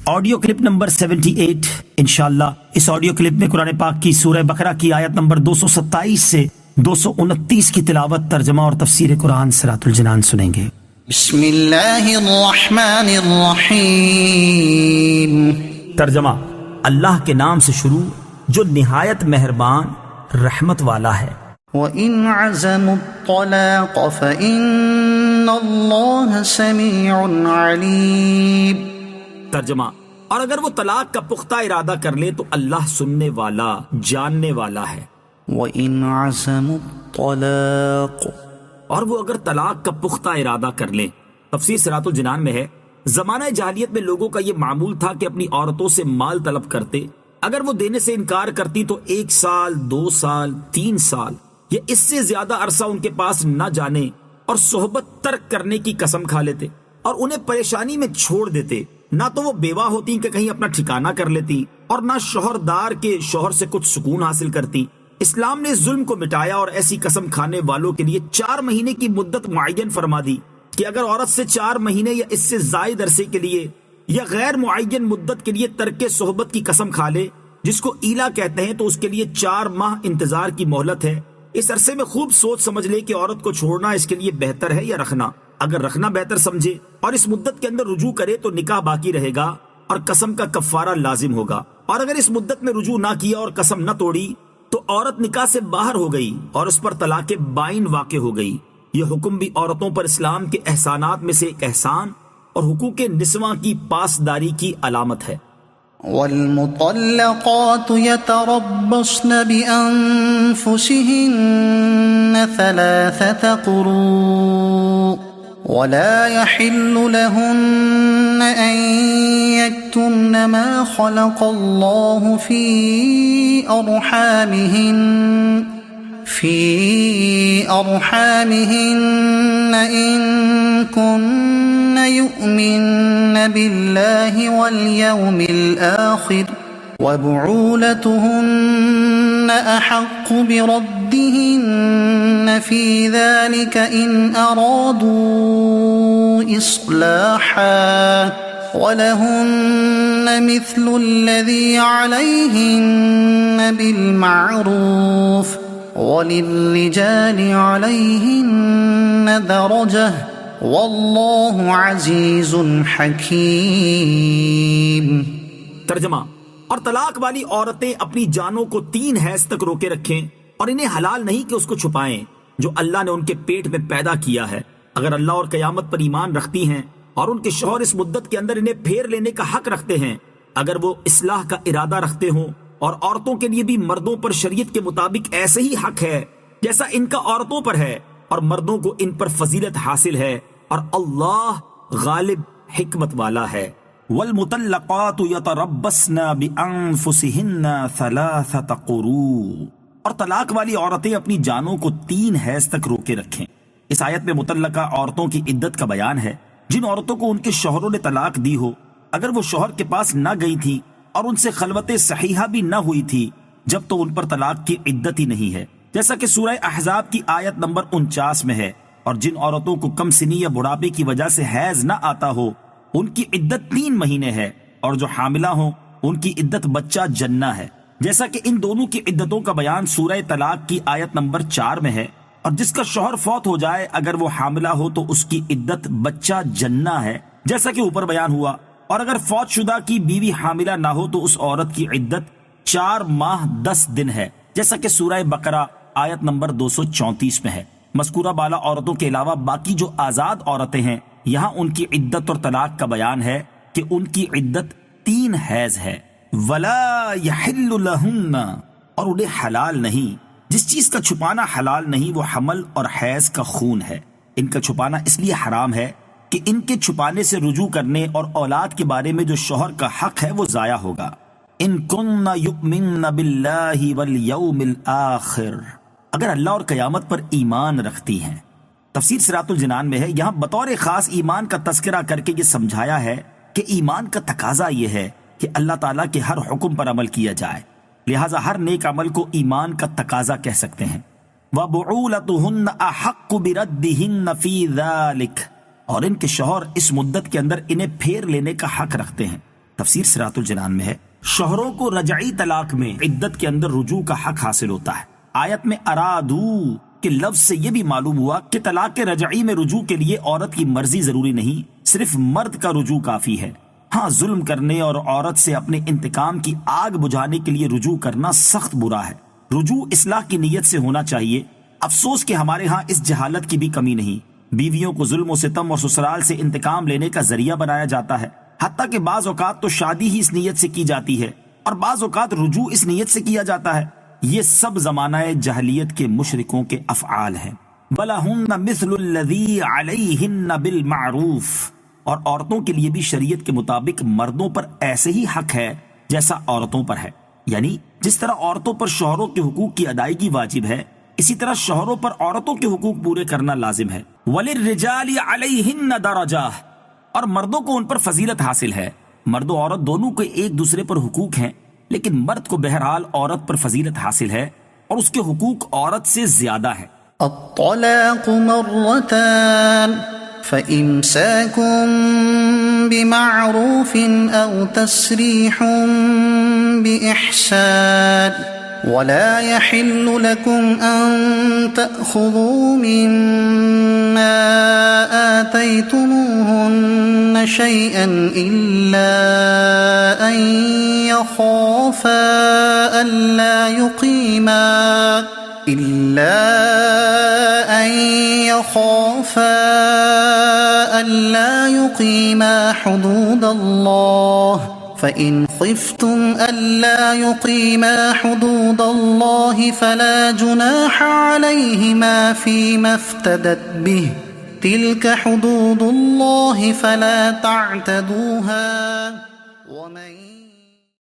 Audio clip number 78 انشاءاللہ اس audio clip میں قرآن پاک کی سورہ بقرہ کی آیت نمبر 227 سے 229 کی تلاوت، ترجمہ اور تفسیر قرآن صراط الجنان سنیں گے۔ بسم اللہ الرحمن الرحیم۔ ترجمہ: اللہ کے نام سے شروع جو نہایت مہربان رحمت والا ہے۔ وَإِنْ عَزَمُوا الطَّلَاقَ فَإِنَّ اللَّهَ سَمِيعٌ عَلِيمٌ۔ ترجمہ: اور اگر وہ طلاق کا پختہ ارادہ کر لے تو اللہ سننے والا، جاننے والا ہے۔ وَإِنْ عَزَمُوا الطَّلَاقَ، اور وہ اگر طلاق کا پختہ ارادہ کر لیں۔ تفسیر صراط الجنان میں ہے، زمانہ جاہلیت میں لوگوں کا یہ معمول تھا کہ اپنی عورتوں سے مال طلب کرتے، اگر وہ دینے سے انکار کرتی تو 1 سال، 2 سال، 3 سال یا اس سے زیادہ عرصہ ان کے پاس نہ جانے اور صحبت ترک کرنے کی قسم کھا لیتے اور انہیں پریشانی میں چھوڑ دیتے۔ نہ تو وہ بیوہ ہوتی کہ کہیں اپنا ٹھکانہ کر لیتی اور نہ شوہردار کے شوہر سے کچھ سکون حاصل کرتی۔ اسلام نے ظلم کو مٹایا اور ایسی قسم کھانے والوں کے لیے 4 مہینے کی مدت معین فرما دی کہ اگر عورت سے 4 مہینے یا اس سے زائد عرصے کے لیے یا غیر معین مدت کے لیے ترک صحبت کی قسم کھا لے، جس کو ایلا کہتے ہیں، تو اس کے لیے 4 ماہ انتظار کی مہلت ہے۔ اس عرصے میں خوب سوچ سمجھ لے کہ عورت کو چھوڑنا اس کے لیے بہتر ہے یا رکھنا۔ اگر رکھنا بہتر سمجھے اور اس مدت کے اندر رجوع کرے تو نکاح باقی رہے گا اور قسم کا کفارہ لازم ہوگا، اور اگر اس مدت میں رجوع نہ کیا اور قسم نہ توڑی تو عورت نکاح سے باہر ہو گئی اور اس پر طلاق بائن واقع ہو گئی۔ یہ حکم بھی عورتوں پر اسلام کے احسانات میں سے ایک احسان اور حقوق نسواں کی پاسداری کی علامت ہے۔ والمطلقات يتربصن بأنفسهن 3 قروء ولا يحل لهن أن يكتمن ما خلق الله في أرحامهن إن كن يؤمن بالله واليوم الآخر وبعولتهن أحق بردهن في ذلك إن أرادوا إصلاحا ولهن مثل الذي عليهن بالمعروف وللرجال عليهن درجة واللہ عزیز حکیم۔ ترجمہ: اور طلاق والی عورتیں اپنی جانوں کو 3 حیض تک روکے رکھیں اور انہیں حلال نہیں کہ اس کو چھپائیں جو اللہ نے ان کے پیٹ میں پیدا کیا ہے، اگر اللہ اور قیامت پر ایمان رکھتی ہیں اور ان کے شوہر اس مدت کے اندر انہیں پھیر لینے کا حق رکھتے ہیں، اگر وہ اصلاح کا ارادہ رکھتے ہوں، اور عورتوں کے لیے بھی مردوں پر شریعت کے مطابق ایسے ہی حق ہے جیسا ان کا عورتوں پر ہے، اور مردوں کو ان پر فضیلت حاصل ہے، اور اللہ غالب حکمت والا ہے۔ والمطلقات یتربصن بانفسہن 3 قروء، اور طلاق والی عورتیں اپنی جانوں کو 3 حیض تک روکے رکھیں۔ اس آیت میں مطلقہ عورتوں کی عدت کا بیان ہے، جن عورتوں کو ان کے شوہروں نے طلاق دی ہو، اگر وہ شوہر کے پاس نہ گئی تھی اور ان سے خلوت صحیحہ بھی نہ ہوئی تھی، جب تو ان پر طلاق کی عدت ہی نہیں ہے، جیسا کہ سورہ احزاب کی آیت نمبر 49 میں ہے۔ اور جن عورتوں کو کم سنی یا بڑھاپے کی وجہ سے حیض نہ آتا ہو، ان کی عدت 3 مہینے ہے، اور جو حاملہ ہوں ان کی عدت بچہ جنہ ہے، جیسا کہ ان دونوں کی عدتوں کا بیان سورہ طلاق کی آیت نمبر 4 میں ہے۔ اور جس کا شوہر فوت ہو جائے اگر وہ حاملہ ہو تو اس کی عدت بچہ جنہ ہے، جیسا کہ اوپر بیان ہوا، اور اگر فوت شدہ کی بیوی حاملہ نہ ہو تو اس عورت کی عدت 4 ماہ 10 دن ہے، جیسا کہ سورہ بقرہ آیت نمبر 234 میں ہے۔ مذکورہ بالا عورتوں کے علاوہ باقی جو آزاد عورتیں ہیں، یہاں ان کی عدت اور طلاق کا بیان ہے کہ ان کی عدت 3 حیض ہے۔ ولا یحل لہن، اور انہیں حلال نہیں، جس چیز کا چھپانا حلال نہیں وہ حمل اور حیض کا خون ہے۔ ان کا چھپانا اس لیے حرام ہے کہ ان کے چھپانے سے رجوع کرنے اور اولاد کے بارے میں جو شوہر کا حق ہے وہ ضائع ہوگا۔ ان کن یؤمن باللہ والیوم الآخر، اگر اللہ اور قیامت پر ایمان رکھتی ہیں۔ تفسیر صراط الجنان میں ہے، یہاں بطور خاص ایمان کا تذکرہ کر کے یہ سمجھایا ہے کہ ایمان کا تقاضا یہ ہے کہ اللہ تعالیٰ کے ہر حکم پر عمل کیا جائے، لہٰذا ہر نیک عمل کو ایمان کا تقاضا کہہ سکتے ہیں۔ وَبُعُولَتُهُنَّ أَحَقُّ بِرَدِّهِنَّ فِي ذَلِكَ، اور ان کے شوہر اس مدت کے اندر انہیں پھیر لینے کا حق رکھتے ہیں۔ تفسیر صراط الجنان میں ہے شوہروں کو رجعی طلاق میں عدت کے اندر رجوع کا حق حاصل ہوتا ہے۔ آیت میں ارادو کے لفظ سے یہ بھی معلوم ہوا کہ طلاق رجعی میں رجوع کے لیے عورت کی مرضی ضروری نہیں، صرف مرد کا رجوع کافی ہے۔ ہاں، ظلم کرنے اور عورت سے اپنے انتقام کی آگ بجھانے کے لیے رجوع کرنا سخت برا ہے۔ رجوع اصلاح کی نیت سے ہونا چاہیے۔ افسوس کہ ہمارے ہاں اس جہالت کی بھی کمی نہیں، بیویوں کو ظلم و ستم اور سسرال سے انتقام لینے کا ذریعہ بنایا جاتا ہے، حتیٰ کہ بعض اوقات تو شادی ہی اس نیت سے کی جاتی ہے اور بعض اوقات رجوع اس نیت سے کیا جاتا ہے۔ یہ سب زمانہ جاہلیت کے مشرکوں کے افعال ہیں۔ وَلَهُنَّ مِثْلُ الَّذِي عَلَيْهِنَّ بِالْمَعْرُوفِ، اور عورتوں کے لیے بھی شریعت کے مطابق مردوں پر ایسے ہی حق ہے جیسا عورتوں پر ہے، یعنی جس طرح عورتوں پر شوہروں کے حقوق کی ادائیگی واجب ہے، اسی طرح شوہروں پر عورتوں کے حقوق پورے کرنا لازم ہے۔ وَلِلرِّجَالِ عَلَيْهِنَّ دَرَجَةٌ، اور مردوں کو ان پر فضیلت حاصل ہے۔ مرد و عورت دونوں کے ایک دوسرے پر حقوق ہیں، لیکن مرد کو بہرحال عورت پر فضیلت حاصل ہے اور اس کے حقوق عورت سے زیادہ ہے۔ الطلاق مرتان فإمساكم بمعروف أو تسريح بإحسان ولا يحل لكم أن تأخذوا مما آتيتموهن شيئا إلا أن يخافا ألا يقيما حدود الله، فإن خفتم ألا يقيما حدود الله فلا جناح عليهما فيما افتدت به، تلك حدود الله فلا تعتدوها، ومن